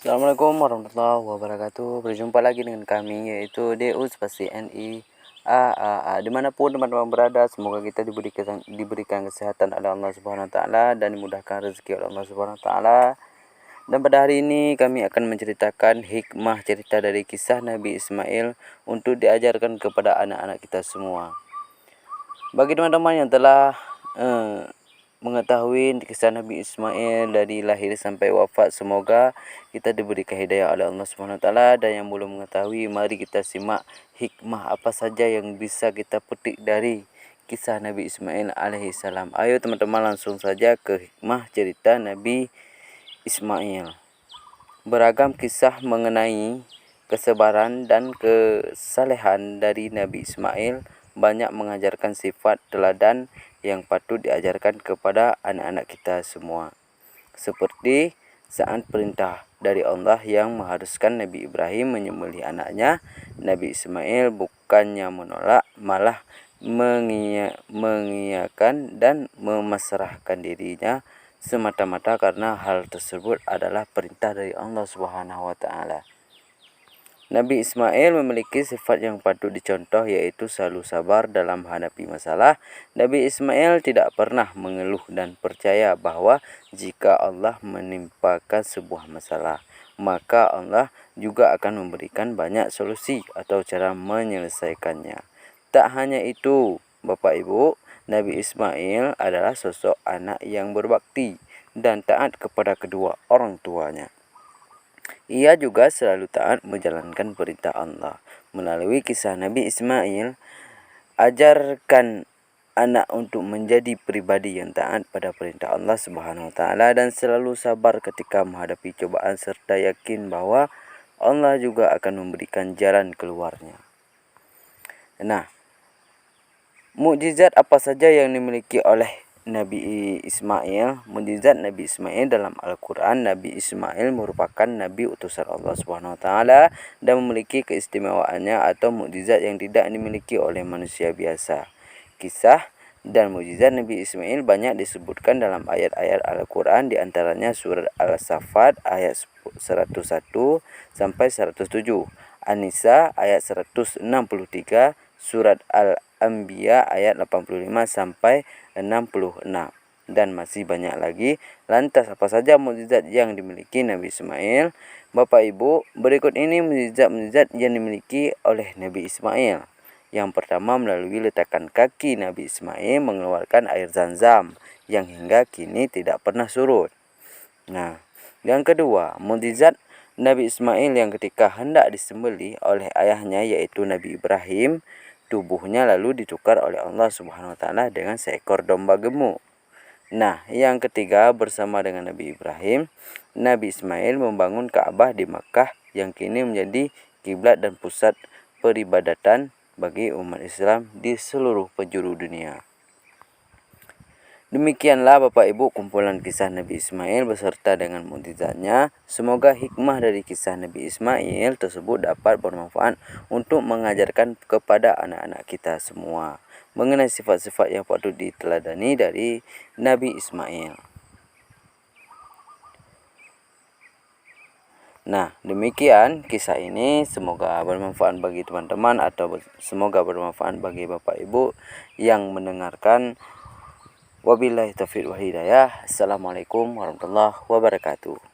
Assalamualaikum warahmatullahi wabarakatuh. Berjumpa lagi dengan kami yaitu DU spasi NI AAA. Dimanapun teman-teman berada, semoga kita diberikan kesehatan oleh Allah Subhanahu Wa Taala dan dimudahkan rezeki oleh Allah Subhanahu Wa Taala. Dan pada hari ini kami akan menceritakan hikmah cerita dari kisah Nabi Ismail untuk diajarkan kepada anak-anak kita semua. Bagi teman-teman yang telah mengetahui kisah Nabi Ismail dari lahir sampai wafat, semoga kita diberikan hidayah oleh Allah Subhanahu Wa Taala. Dan yang belum mengetahui, mari kita simak hikmah apa saja yang bisa kita petik dari kisah Nabi Ismail alaihissalam. Ayo teman-teman, langsung saja ke hikmah cerita Nabi Ismail. Beragam kisah mengenai kesabaran dan kesalehan dari Nabi Ismail banyak mengajarkan sifat teladan yang patut diajarkan kepada anak-anak kita semua. Seperti saat perintah dari Allah yang mengharuskan Nabi Ibrahim menyembelih anaknya, Nabi Ismail bukannya menolak, malah mengiyakan dan memasrahkan dirinya semata-mata karena hal tersebut adalah perintah dari Allah Subhanahu wa taala. Nabi Ismail memiliki sifat yang patut dicontoh, yaitu selalu sabar dalam menghadapi masalah. Nabi Ismail tidak pernah mengeluh dan percaya bahwa jika Allah menimpakan sebuah masalah, maka Allah juga akan memberikan banyak solusi atau cara menyelesaikannya. Tak hanya itu, Bapak Ibu, Nabi Ismail adalah sosok anak yang berbakti dan taat kepada kedua orang tuanya. Ia juga selalu taat menjalankan perintah Allah. Melalui kisah Nabi Ismail, ajarkan anak untuk menjadi pribadi yang taat pada perintah Allah Subhanahu wa taala dan selalu sabar ketika menghadapi cobaan serta yakin bahwa Allah juga akan memberikan jalan keluarnya. Nah, mukjizat apa saja yang dimiliki oleh Nabi Ismail? Mukjizat Nabi Ismail dalam Al-Quran. Nabi Ismail merupakan Nabi utusan Allah Subhanahu Wa Taala dan memiliki keistimewaannya atau mukjizat yang tidak dimiliki oleh manusia biasa. Kisah dan mukjizat Nabi Ismail banyak disebutkan dalam ayat-ayat Al-Quran, diantaranya surat Al-Safat ayat 101 sampai 107, An-Nisa ayat 163, surat Al-Anbiya ayat 85 sampai 66, dan masih banyak lagi. Lantas apa saja mukjizat yang dimiliki Nabi Ismail? Bapak Ibu, berikut ini mukjizat-mukjizat yang dimiliki oleh Nabi Ismail. Yang pertama, melalui letakan kaki Nabi Ismail mengeluarkan air Zam-Zam yang hingga kini tidak pernah surut. Nah, yang kedua, mukjizat Nabi Ismail yang ketika hendak disembelih oleh ayahnya yaitu Nabi Ibrahim, tubuhnya lalu ditukar oleh Allah Subhanahu wa taala dengan seekor domba gemuk. Nah, yang ketiga, bersama dengan Nabi Ibrahim, Nabi Ismail membangun Ka'bah di Makkah yang kini menjadi kiblat dan pusat peribadatan bagi umat Islam di seluruh penjuru dunia. Demikianlah Bapak Ibu kumpulan kisah Nabi Ismail beserta dengan mukjizatnya. Semoga hikmah dari kisah Nabi Ismail tersebut dapat bermanfaat untuk mengajarkan kepada anak-anak kita semua mengenai sifat-sifat yang patut diteladani dari Nabi Ismail. Nah, demikian kisah ini, semoga bermanfaat bagi teman-teman atau semoga bermanfaat bagi Bapak Ibu yang mendengarkan. Wabillahi taufiq wal hidayah. Assalamualaikum warahmatullahi wabarakatuh.